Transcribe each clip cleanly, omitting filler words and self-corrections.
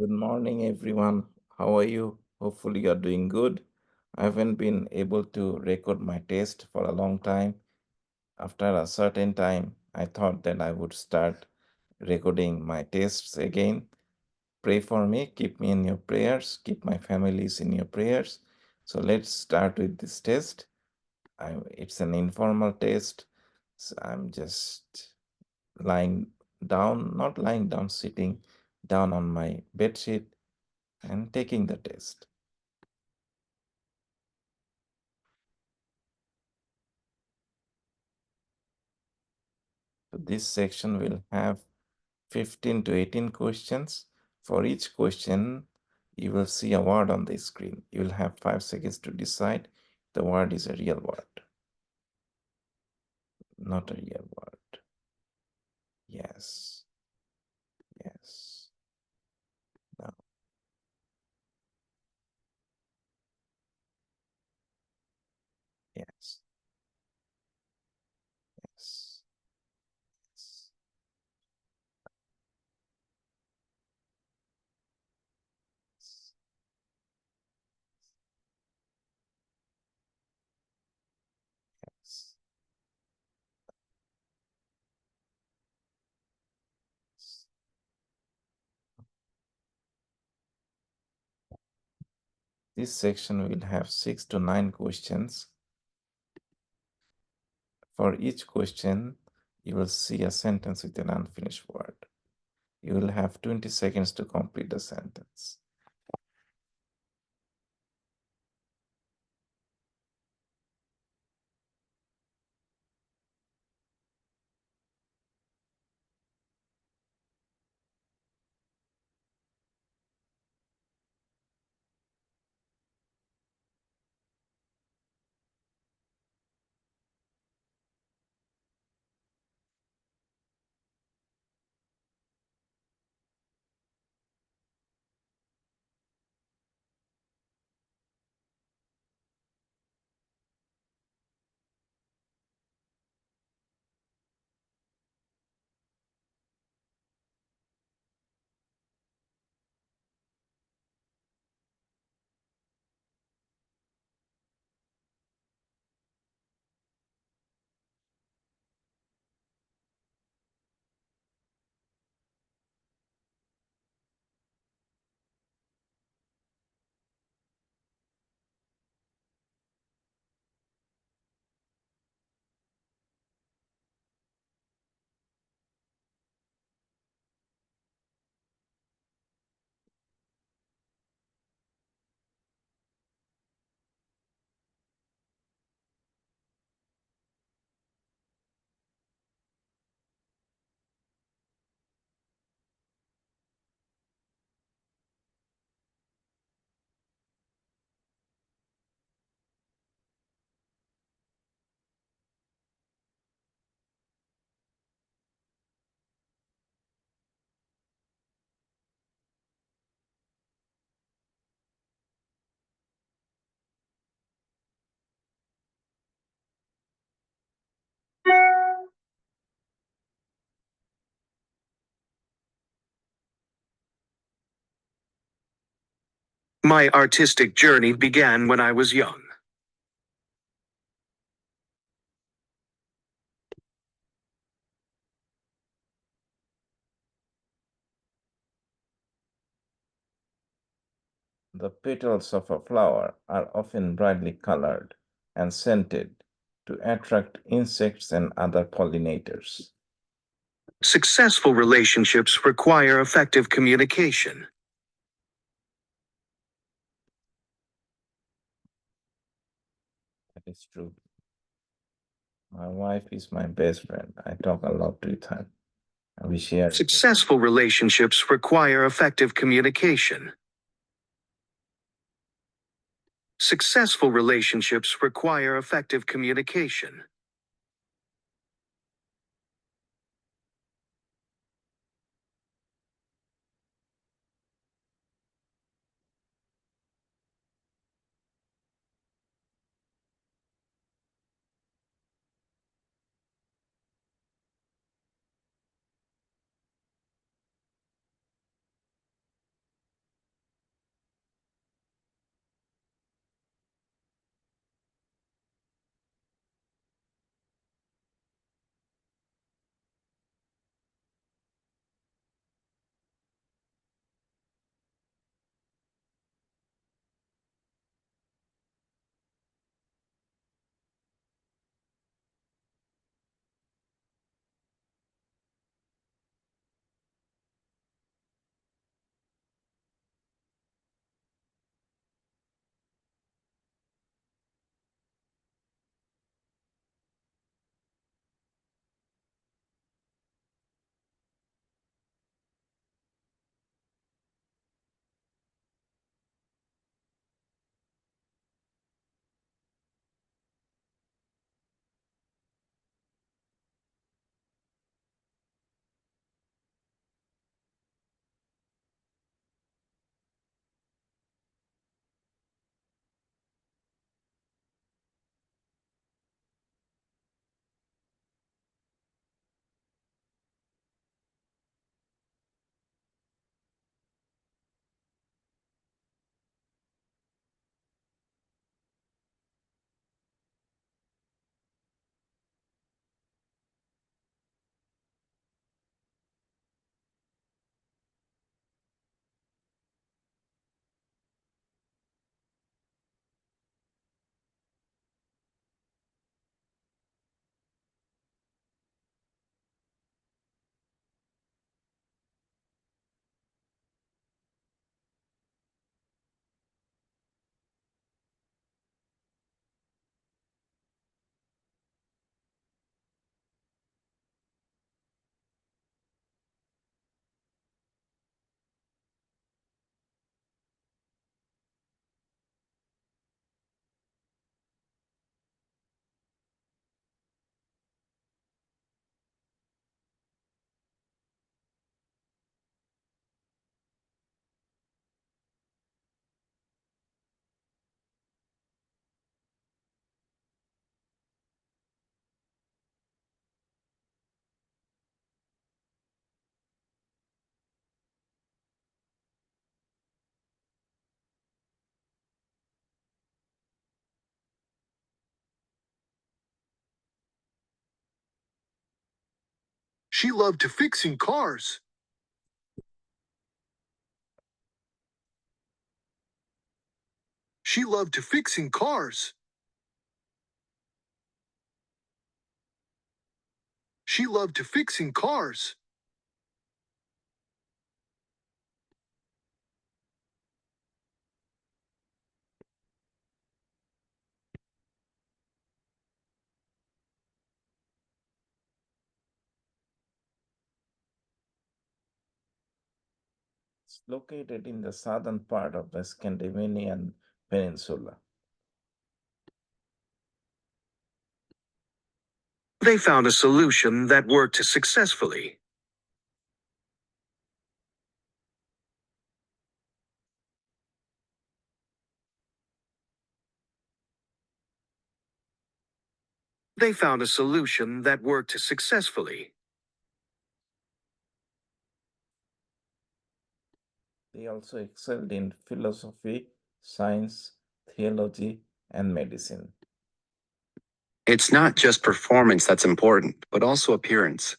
Good morning, everyone. How are you? Hopefully, you're doing good. I haven't been able to record my test for a long time. After a certain time, I thought that I would start recording my tests again. Pray for me, keep me in your prayers, keep my families in your prayers. So, let's start with this test. It's an informal test. So I'm just lying down, not lying down, sitting down on my bed sheet and taking the test. So this section will have 15 to 18 questions. For each question, you will see a word on the screen. You will have 5 seconds to decide the word is a real word, not a real word. Yes, yes, no, yes, yes, yes, yes, yes. This section will have 6 to 9 questions. For each question, you will see a sentence with an unfinished word. You will have 20 seconds to complete the sentence. My artistic journey began when I was young. The petals of a flower are often brightly colored and scented to attract insects and other pollinators. Successful relationships require effective communication. That is true. My wife is my best friend. I talk a lot with her. And we share. Successful relationships require effective communication. Successful relationships require effective communication. She loved to fixing cars. She loved to fixing cars. She loved to fixing cars. It's located in the southern part of the Scandinavian peninsula. They found a solution that worked successfully. They found a solution that worked successfully. They also excelled in philosophy, science, theology, and medicine. It's not just performance that's important, but also appearance.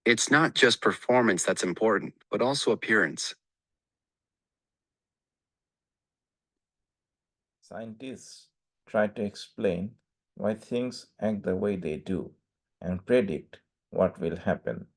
It's not just performance that's important, but also appearance. Scientists try to explain why things act the way they do and predict what will happen.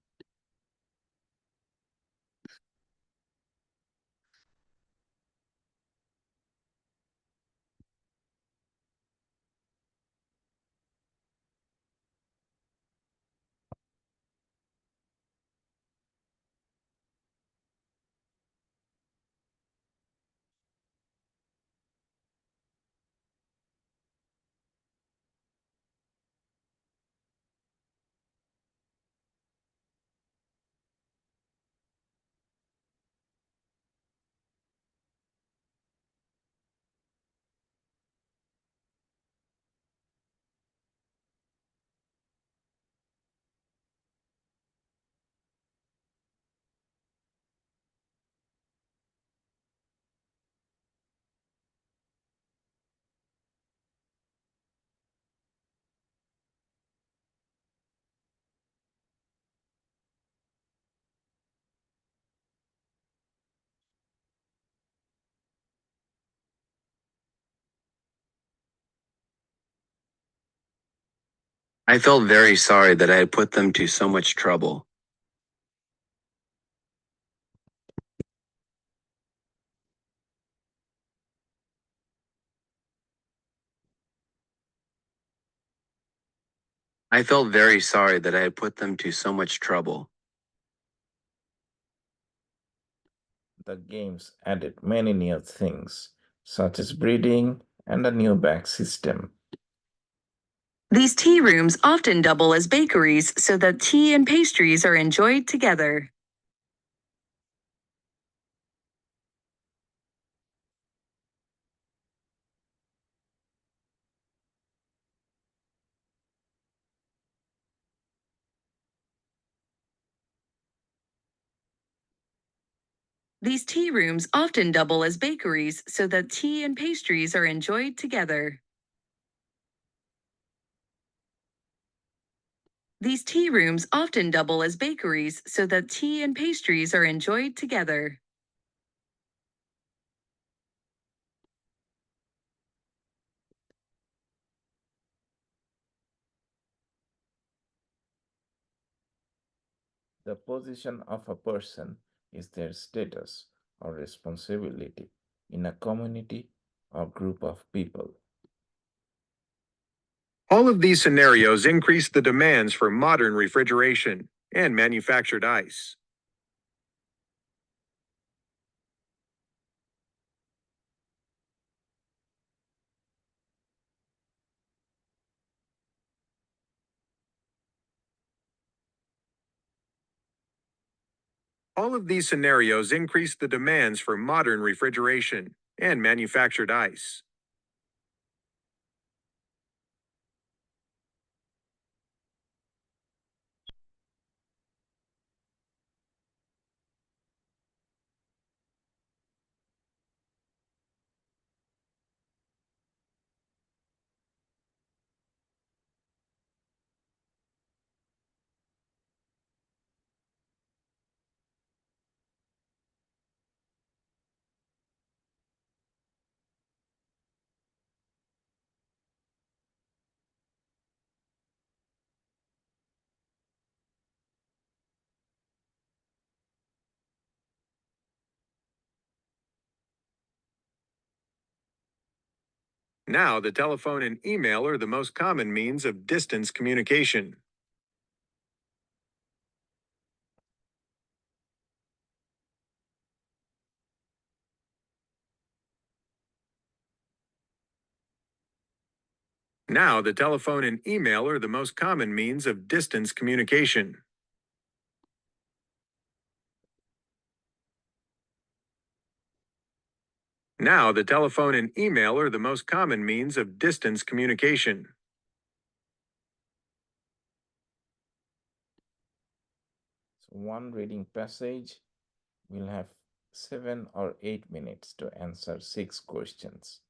I felt very sorry that I had put them to so much trouble. I felt very sorry that I had put them to so much trouble. The games added many new things, such as breeding and a new bag system. These tea rooms often double as bakeries so that tea and pastries are enjoyed together. These tea rooms often double as bakeries so that tea and pastries are enjoyed together. These tea rooms often double as bakeries so that tea and pastries are enjoyed together. The position of a person is their status or responsibility in a community or group of people. All of these scenarios increase the demands for modern refrigeration and manufactured ice. All of these scenarios increase the demands for modern refrigeration and manufactured ice. Now, the telephone and email are the most common means of distance communication. Now, the telephone and email are the most common means of distance communication. Now, the telephone and email are the most common means of distance communication. So one reading passage will have 7 or 8 minutes to answer 6 questions.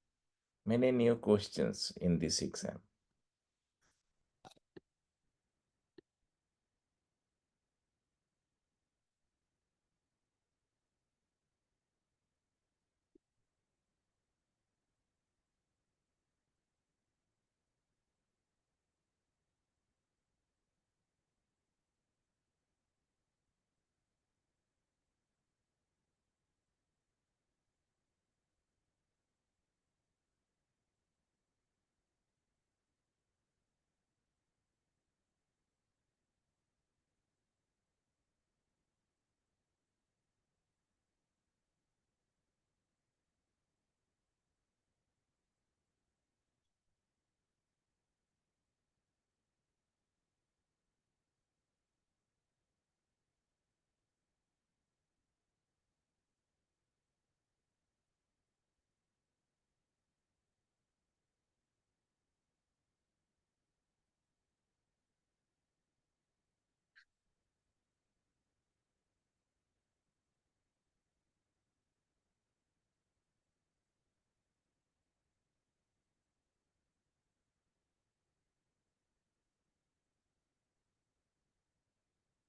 Many new questions in this exam.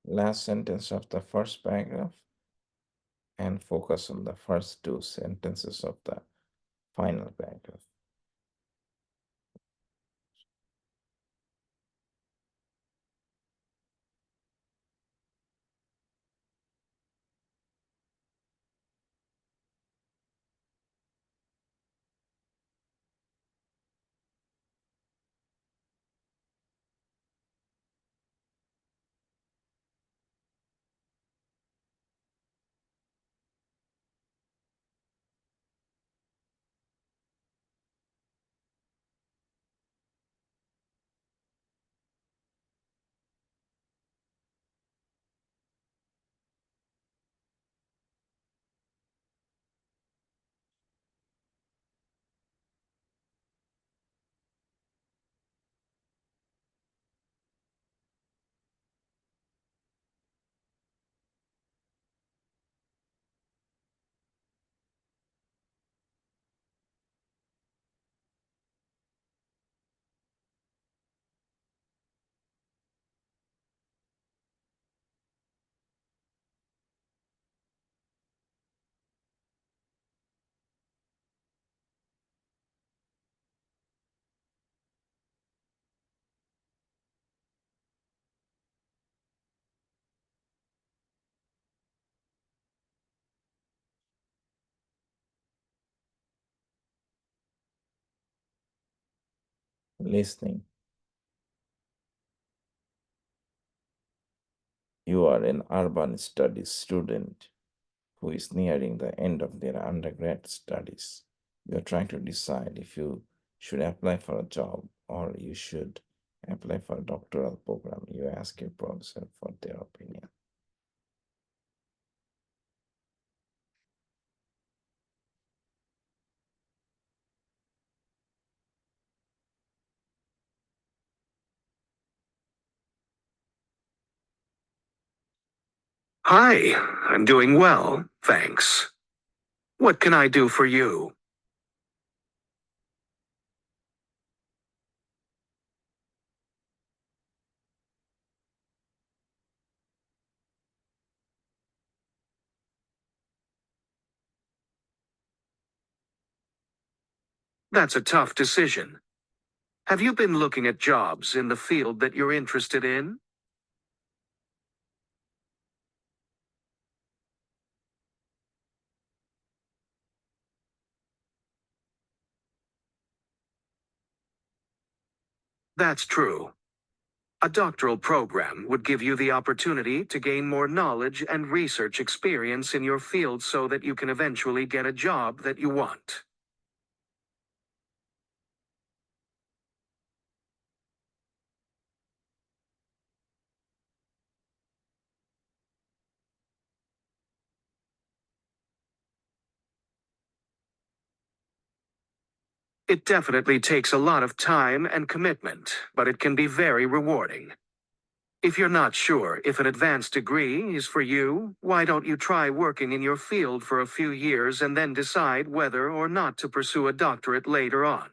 Last sentence of the first paragraph and focus on the first 2 sentences of the final paragraph. Listening. You are an urban studies student who is nearing the end of their undergrad studies. You are trying to decide if you should apply for a job or you should apply for a doctoral program. You ask your professor for their opinion. Hi, I'm doing well, thanks. What can I do for you? That's a tough decision. Have you been looking at jobs in the field that you're interested in? That's true. A doctoral program would give you the opportunity to gain more knowledge and research experience in your field so that you can eventually get a job that you want. It definitely takes a lot of time and commitment, but it can be very rewarding. If you're not sure if an advanced degree is for you, why don't you try working in your field for a few years and then decide whether or not to pursue a doctorate later on?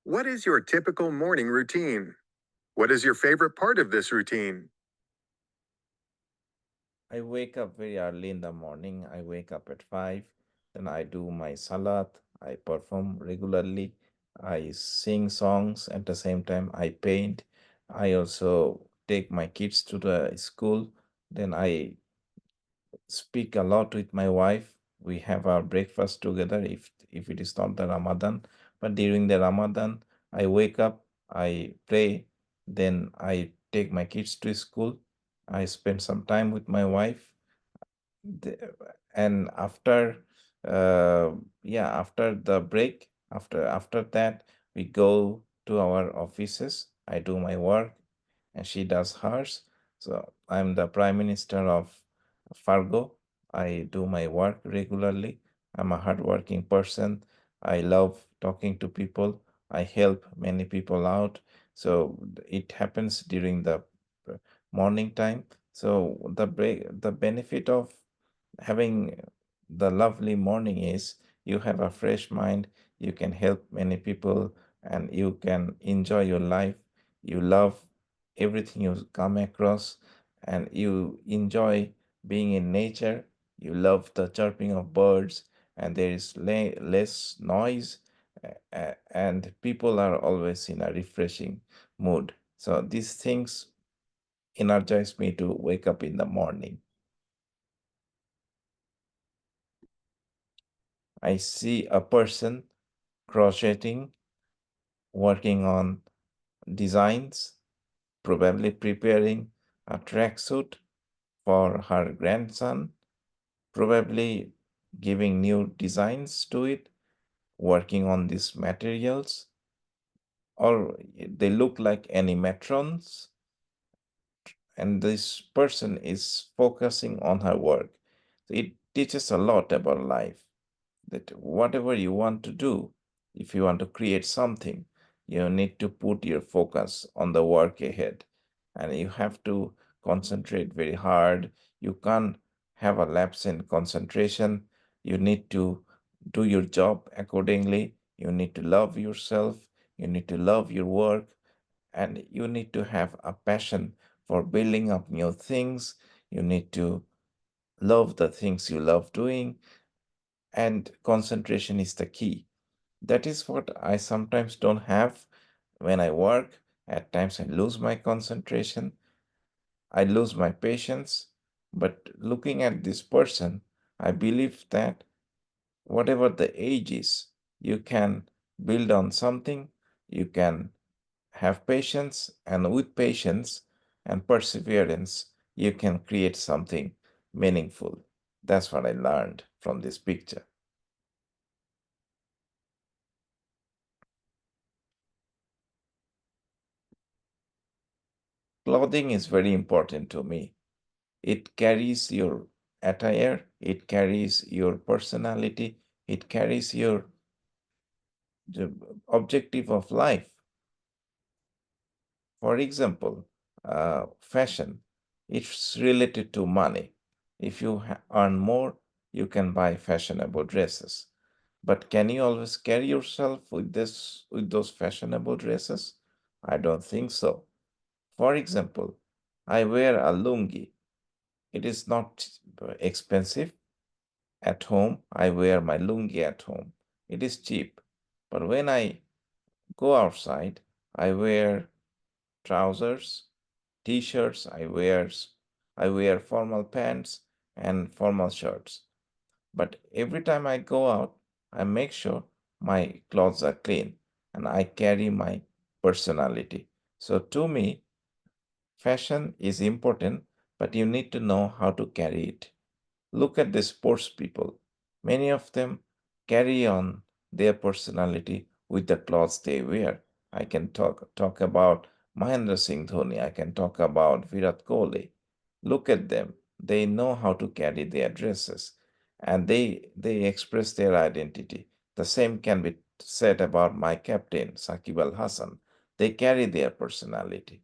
What is your typical morning routine? What is your favorite part of this routine? I wake up very early in the morning. I wake up at 5. Then I do my salat. I perform regularly. I sing songs. At the same time, I paint. I also take my kids to the school. Then I speak a lot with my wife. We have our breakfast together if it is not the Ramadan. But during the Ramadan, I wake up, I pray, then I take my kids to school. I spend some time with my wife. The- and uh, after the break, after that, we go to our offices. I do my work and she does hers. So I'm the prime minister of Fargo. I do my work regularly. I'm a hardworking person. I love talking to people. I help many people out. So it happens during the uh, morning time. So the benefit of having the lovely morning is you have a fresh mind, you can help many people, and you can enjoy your life. You love everything you come across, and you enjoy being in nature. You love the chirping of birds, and there is less noise, and people are always in a refreshing mood. So these things energize me to wake up in the morning. I see a person crocheting, working on designs, probably preparing a tracksuit for her grandson, probably giving new designs to it, working on these materials, or they look like animatrons, and this person is focusing on her work. It teaches a lot about life. That whatever you want to do, if you want to create something, you need to put your focus on the work ahead and you have to concentrate very hard. You can't have a lapse in concentration. You need to do your job accordingly. You need to love yourself. You need to love your work and you need to have a passion for building up new things. You need to love the things you love doing and concentration is the key. That is what I sometimes don't have when I work. At times I lose my concentration, I lose my patience. But looking at this person, I believe that whatever the age is, you can build on something, you can have patience, and with patience and perseverance, you can create something meaningful. That's what I learned from this picture. Clothing is very important to me. It carries your attire, it carries your personality, it carries your the objective of life. For example, fashion, it's related to money. If you earn more, you can buy fashionable dresses. But can you always carry yourself with those fashionable dresses? I don't think so. For example, I wear a lungi. It is not expensive. At home, I wear my lungi at home. It is cheap. But when I go outside, I wear trousers, t-shirts, I wear formal pants and formal shirts. But every time I go out, I make sure my clothes are clean and I carry my personality. So to me, fashion is important, but you need to know how to carry it. Look at the sports people. Many of them carry on their personality with the clothes they wear. I can talk about Mahendra Singh Dhoni. I can talk about Virat Kohli. Look at them. They know how to carry their dresses and they express their identity. The same can be said about my captain, Sakib Al Hasan. They carry their personality.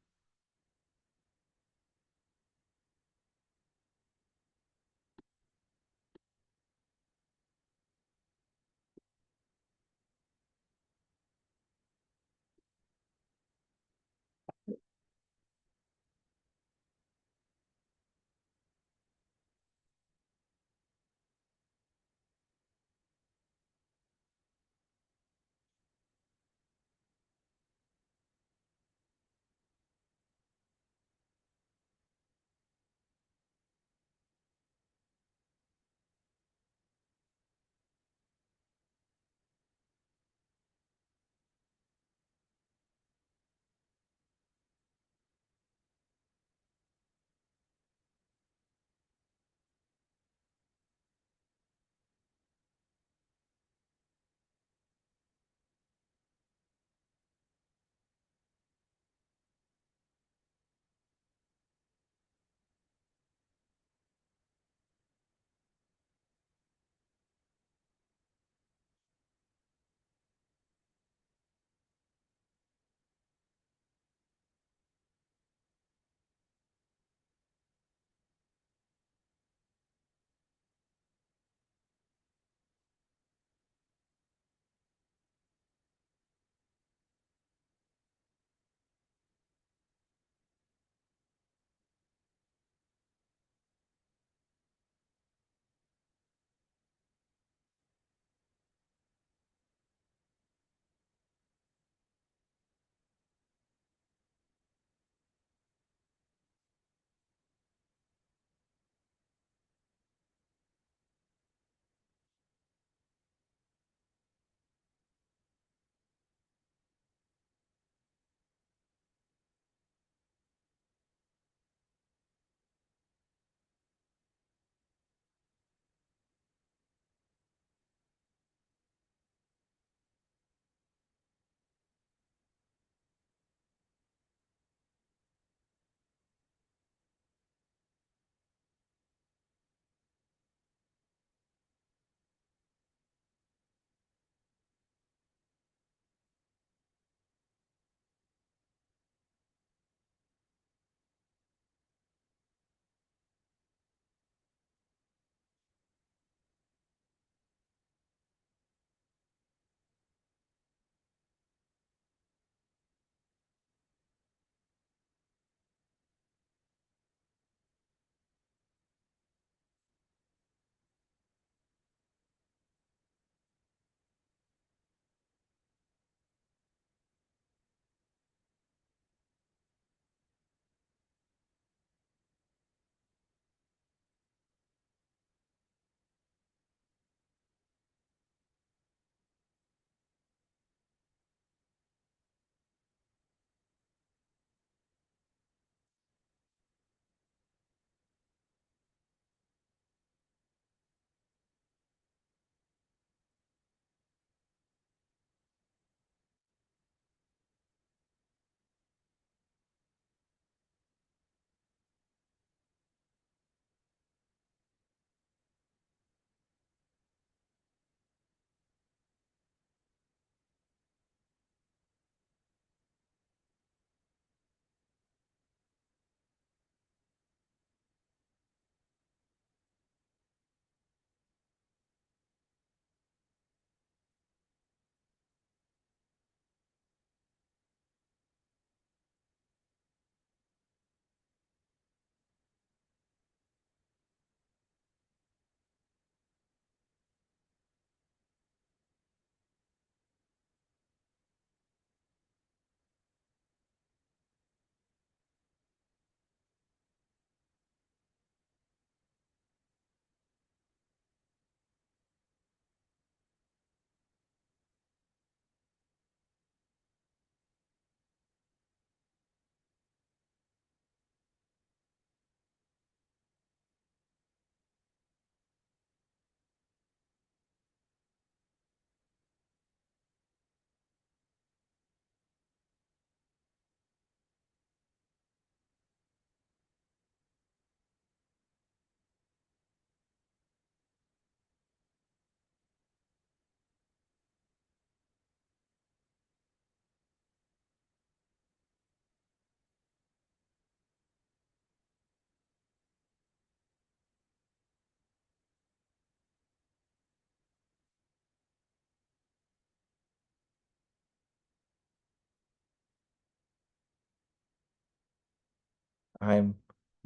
I'm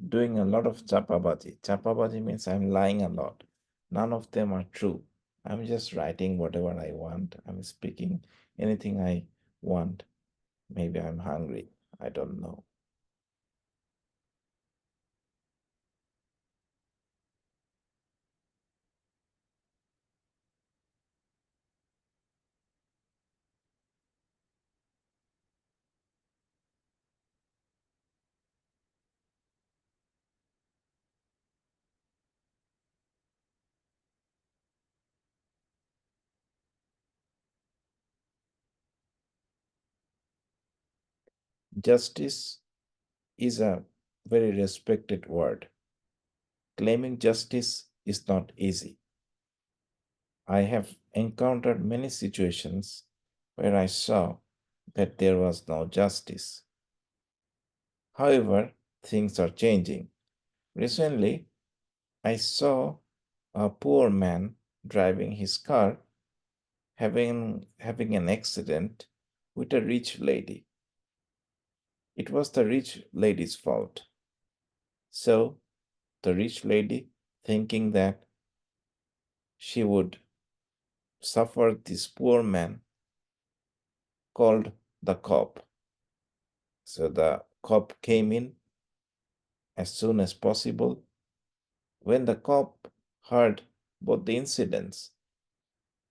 doing a lot of chapabaji. Chapabaji means I'm lying a lot. None of them are true. I'm just writing whatever I want. I'm speaking anything I want. Maybe I'm hungry. I don't know. Justice is a very respected word. Claiming justice is not easy. I have encountered many situations where I saw that there was no justice. However, things are changing. Recently, I saw a poor man driving his car having an accident with a rich lady. It was the rich lady's fault. So the rich lady, thinking that she would suffer this poor man, called the cop. So the cop came in as soon as possible. When the cop heard both the incidents,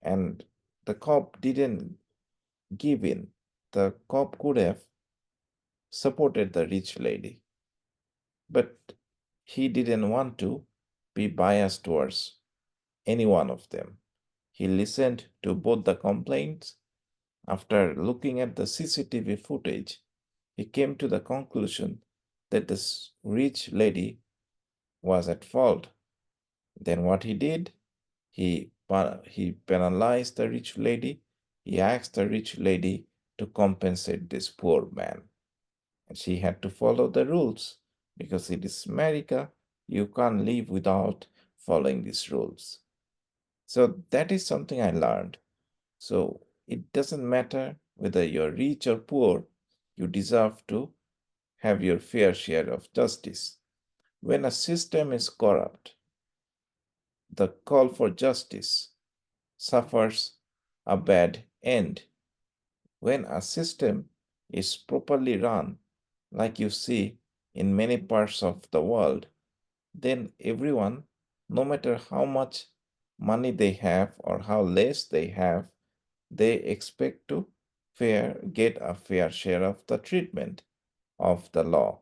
and the cop didn't give in, the cop could have supported the rich lady, but he didn't want to be biased towards any one of them. He listened to both the complaints. After looking at the CCTV footage, he came to the conclusion that this rich lady was at fault. Then what he did, he penalized the rich lady. He asked the rich lady to compensate this poor man. And she had to follow the rules because it is America. You can't live without following these rules. So that is something I learned. So it doesn't matter whether you're rich or poor, you deserve to have your fair share of justice. When a system is corrupt, the call for justice suffers a bad end. When a system is properly run, like you see in many parts of the world, then everyone, no matter how much money they have or how less they have, they expect to get a fair share of the treatment of the law.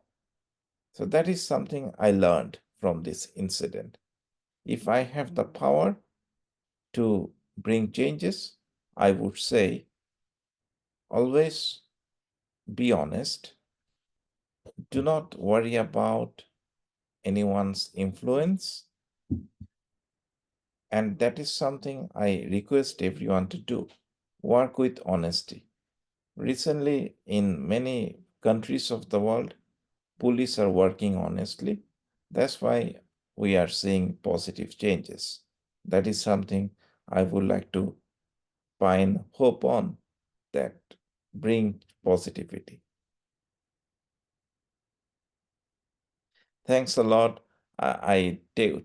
So that is something I learned from this incident. If I have the power to bring changes, I would say always be honest. Do not worry about anyone's influence. And that is something I request everyone to do. Work with honesty. Recently, in many countries of the world, police are working honestly. That's why we are seeing positive changes. That is something I would like to pine hope on, that bring positivity. Thanks a lot.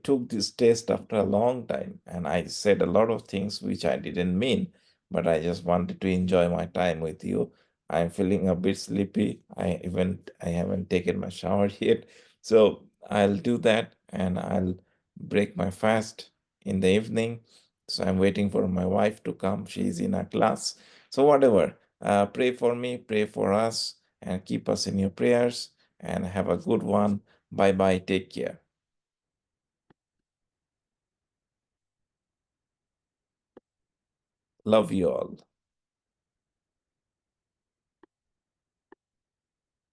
Took this test after a long time and I said a lot of things which I didn't mean, but I just wanted to enjoy my time with you. I'm feeling a bit sleepy. I haven't taken my shower yet. So I'll do that and I'll break my fast in the evening. So I'm waiting for my wife to come. She's in a class. So whatever, pray for me, pray for us, and keep us in your prayers and have a good one. Bye bye. Take care. Love you all.